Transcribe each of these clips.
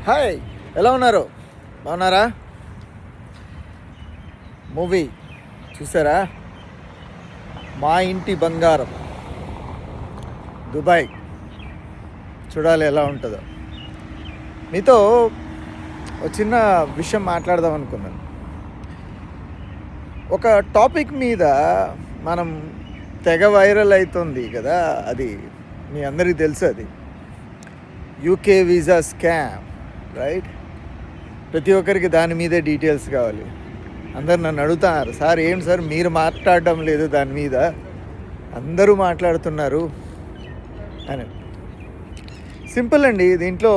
Hi, ఎలా ఉన్నారు? బాగున్నారా? మూవీ చూసారా? మా ఇంటి బంగారం దుబాయ్. చూడాలి ఎలా ఉంటుందో. మీతో ఒక చిన్న విషయం మాట్లాడదాం అనుకున్నాను. ఒక టాపిక్ మీద మనం తెగ వైరల్ అవుతుంది కదా, అది మీ అందరికీ తెలుసు. అది యూకే వీసా స్కామ్, రైట్? ప్రతి ఒక్కరికి దాని మీదే డీటెయిల్స్ కావాలి. అందరు నన్ను అడుగుతున్నారు, సార్ ఏంటి సార్ మీరు మాట్లాడడం లేదు దాని మీద, అందరూ మాట్లాడుతున్నారు అని. సింపుల్ అండి. దీంట్లో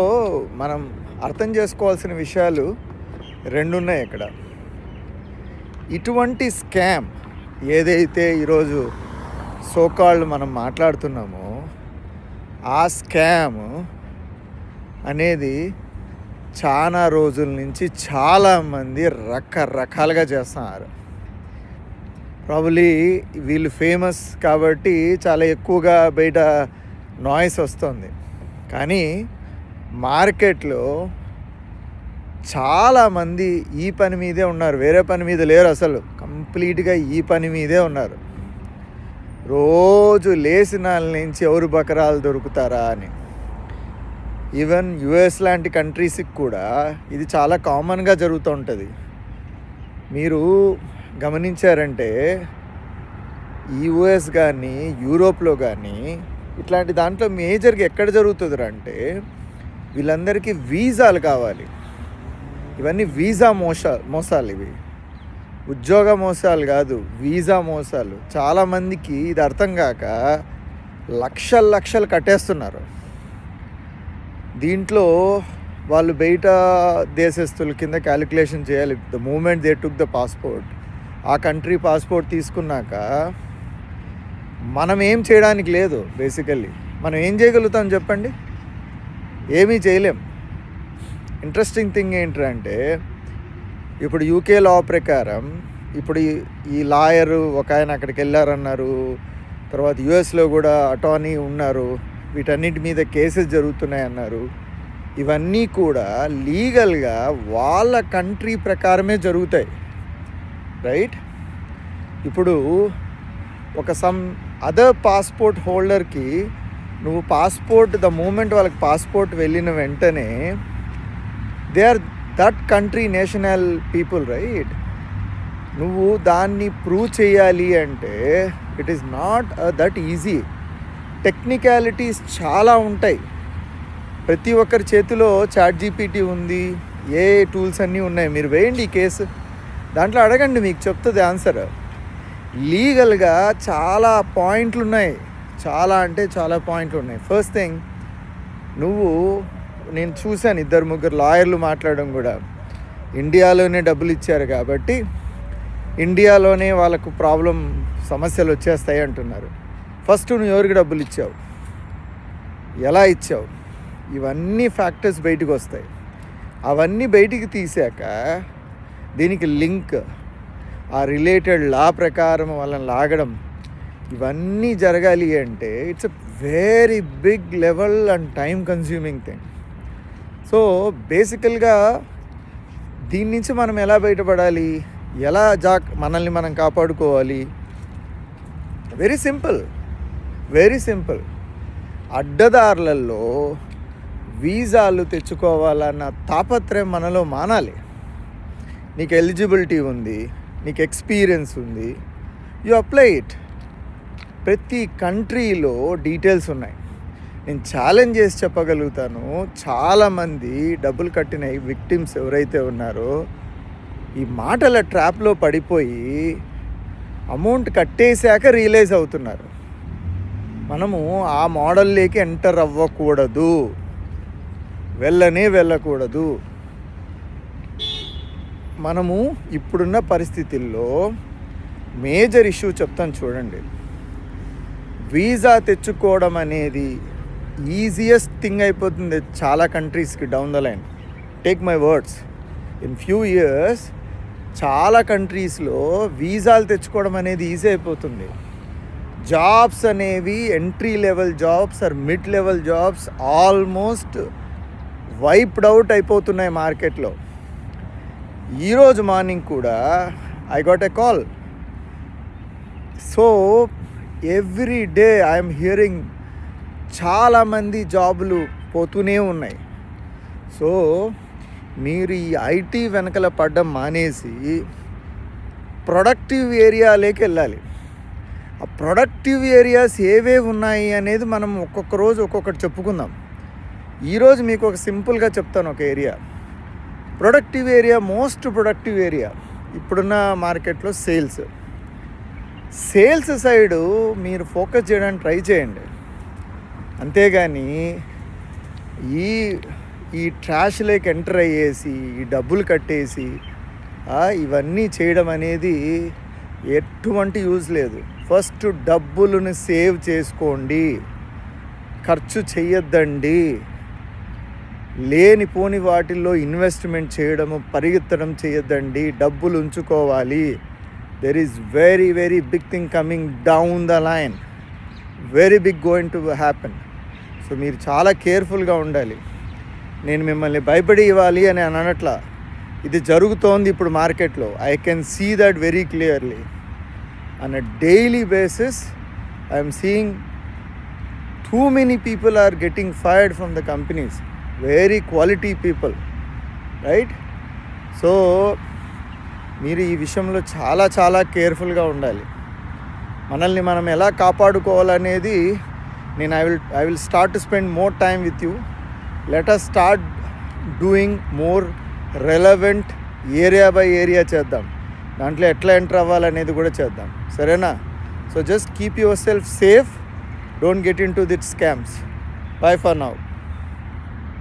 మనం అర్థం చేసుకోవాల్సిన విషయాలు రెండు ఉన్నాయి ఇక్కడ. ఇటువంటి స్కామ్ ఏదైతే ఈరోజు సోకాళ్ళు మనం మాట్లాడుతున్నామో, ఆ స్కామ్ అనేది చాలా రోజుల నుంచి చాలామంది రకరకాలుగా చేస్తున్నారు. ప్రాబబ్లీ వీళ్ళు ఫేమస్ కాబట్టి చాలా ఎక్కువగా బయట నాయిస్ వస్తుంది. కానీ మార్కెట్లో చాలామంది ఈ పని మీదే ఉన్నారు, వేరే పని మీద లేరు. అసలు కంప్లీట్గా ఈ పని మీదే ఉన్నారు. రోజు లేచిన నుంచి ఎవరు బకరాలు దొరుకుతారా అని. ఈవెన్ యుఎస్ లాంటి కంట్రీస్కి కూడా ఇది చాలా కామన్గా జరుగుతూ ఉంటుంది. మీరు గమనించారంటే ఈ యుఎస్ కానీ యూరోప్లో కానీ ఇట్లాంటి దాంట్లో మేజర్గా ఎక్కడ జరుగుతుంది అంటే, వీళ్ళందరికీ వీసాలు కావాలి. ఇవన్నీ వీసా మోసాలు. ఇవి ఉద్యోగ మోసాలు కాదు, వీసా మోసాలు. చాలామందికి ఇది అర్థం కాక లక్షలు కట్టేస్తున్నారు. దీంట్లో వాళ్ళు బయట దేశస్తుల కింద క్యాలిక్యులేషన్ చేయాలి. The moment they took the passport, ఆ కంట్రీ పాస్పోర్ట్ తీసుకున్నాక మనం ఏం చేయడానికి లేదు. బేసికల్లీ మనం ఏం చేయగలుగుతాం చెప్పండి? ఏమీ చేయలేం. ఇంట్రెస్టింగ్ థింగ్ ఏంటంటే, ఇప్పుడు యూకే లా ప్రకారం ఇప్పుడు ఈ లాయరు ఒక ఆయన అక్కడికి వెళ్ళారన్నారు. తర్వాత యుఎస్లో కూడా అటార్నీ ఉన్నారు. వీటన్నిటి మీద కేసెస్ జరుగుతున్నాయి అన్నారు. ఇవన్నీ కూడా లీగల్గా వాళ్ళ కంట్రీ ప్రకారమే జరుగుతాయి, రైట్? ఇప్పుడు ఒక సమ్ అదర్ పాస్పోర్ట్ హోల్డర్కి నువ్వు పాస్పోర్ట్, ద మూమెంట్ వాళ్ళకి పాస్పోర్ట్ వెళ్ళిన వెంటనే they are that country national people, right? నువ్వు దాన్ని ప్రూవ్ చేయాలి అంటే it is not that easy. Technicalities చాలా ఉంటాయి. ప్రతి ఒక్కరి చేతిలో ChatGPT ఉంది, ఏ టూల్స్ అన్నీ ఉన్నాయి. మీరు వేయండి ఈ కేసు, దాంట్లో అడగండి, మీకు చెప్తుంది ఆన్సర్. లీగల్గా చాలా పాయింట్లు ఉన్నాయి, చాలా అంటే చాలా పాయింట్లు ఉన్నాయి. ఫస్ట్ థింగ్, నేను చూశాను 2-3 లాయర్లు మాట్లాడడం కూడా. ఇండియాలోనే డబ్బులు ఇచ్చారు కాబట్టి ఇండియాలోనే వాళ్ళకు సమస్యలు వచ్చేస్తాయి అంటున్నారు. ఫస్ట్ నువ్వు ఎవరికి డబ్బులు ఇచ్చావు, ఎలా ఇచ్చావు, ఇవన్నీ ఫ్యాక్టర్స్ బయటకు వస్తాయి. అవన్నీ బయటికి తీసాక దీనికి లింక్, ఆ రిలేటెడ్ లా ప్రకారం వాళ్ళని లాగడం, ఇవన్నీ జరగాలి అంటే it's a very big level and time consuming thing. So బేసికల్గా దీని నుంచి మనం ఎలా బయటపడాలి, ఎలా మనల్ని మనం కాపాడుకోవాలి? Very simple. అడ్డదారులలో వీసాలు తెచ్చుకోవాలన్న తాపత్రయం మనలో మానాలి. నీకు ఎలిజిబిలిటీ ఉంది, నీకు ఎక్స్పీరియన్స్ ఉంది, యు అప్లై ఇట్. ప్రతి కంట్రీలో డీటెయిల్స్ ఉన్నాయి. నేను ఛాలెంజ్ చేసి చెప్పగలుగుతాను, చాలామంది డబ్బులు కట్టిన విక్టిమ్స్ ఎవరైతే ఉన్నారో ఈ మాటల ట్రాప్లో పడిపోయి అమౌంట్ కట్టేశాక రియలైజ్ అవుతున్నారు. మనము ఆ మోడల్లోకి ఎంటర్ అవ్వకూడదు, వెళ్ళకూడదు. మనము ఇప్పుడున్న పరిస్థితుల్లో మేజర్ ఇష్యూ చెప్తాను చూడండి. వీసా తెచ్చుకోవడం అనేది ఈజియెస్ట్ థింగ్ అయిపోతుంది చాలా కంట్రీస్కి down the line. Take my words, in few years చాలా కంట్రీస్లో వీసాలు తెచ్చుకోవడం అనేది ఈజీ అయిపోతుంది. జాబ్స్ అనేవి entry level jobs or mid level jobs almost wiped out అయిపోతున్నాయి మార్కెట్లో. ఈరోజు మార్నింగ్ కూడా I got a call. So every day I'm hearing చాలామంది జాబులు పోతూనే ఉన్నాయి. సో మీరు ఈ ఐటీ వెనకల పడ్డం మానేసి ప్రొడక్టివ్ ఏరియాలోకి వెళ్ళాలి. ఆ ప్రొడక్టివ్ ఏరియాస్ ఏవేవి ఉన్నాయి అనేది మనం ఒక్కొక్క రోజు ఒక్కొక్కటి చెప్పుకుందాం. ఈరోజు మీకు ఒక సింపుల్గా చెప్తాను. ఒక area productive area, most productive area ఇప్పుడున్న మార్కెట్లో సేల్స్ సైడు మీరు ఫోకస్ చేయడానికి ట్రై చేయండి. అంతేగాని ఈ ట్రాష్లోకి ఎంటర్ అయ్యేసి ఈ డబ్బులు కట్టేసి ఇవన్నీ చేయడం అనేది ఎటువంటి యూజ్ లేదు. ఫస్ట్ డబ్బులను సేవ్ చేసుకోండి, ఖర్చు చెయ్యొద్దండి. లేనిపోని వాటిల్లో ఇన్వెస్ట్మెంట్ చేయడము, పరిగెత్తడం చేయొద్దండి. డబ్బులు ఉంచుకోవాలి. There is very very big thing coming down the line, very big going to happen. So మీరు చాలా కేర్ఫుల్గా ఉండాలి. నేను మిమ్మల్ని భయపడి ఇవ్వాలి అని అనట్లా, ఇది జరుగుతోంది ఇప్పుడు మార్కెట్లో. I can see that very clearly. On a daily basis I'm seeing too many people are getting fired from the companies, very quality people, right? So మీరు ఈ విషయంలో చాలా చాలా కేర్ఫుల్గా ఉండాలి. మనల్ని మనం ఎలా కాపాడుకోవాలనేది నేను I will start to spend more time with you. Let us start doing more relevant area by area చేద్దాం. దాంట్లో ఎట్లా ఎంటర్ అవ్వాలనేది కూడా చేద్దాం, సరేనా? So just keep your self safe. Don't get into these scams. Bye for now.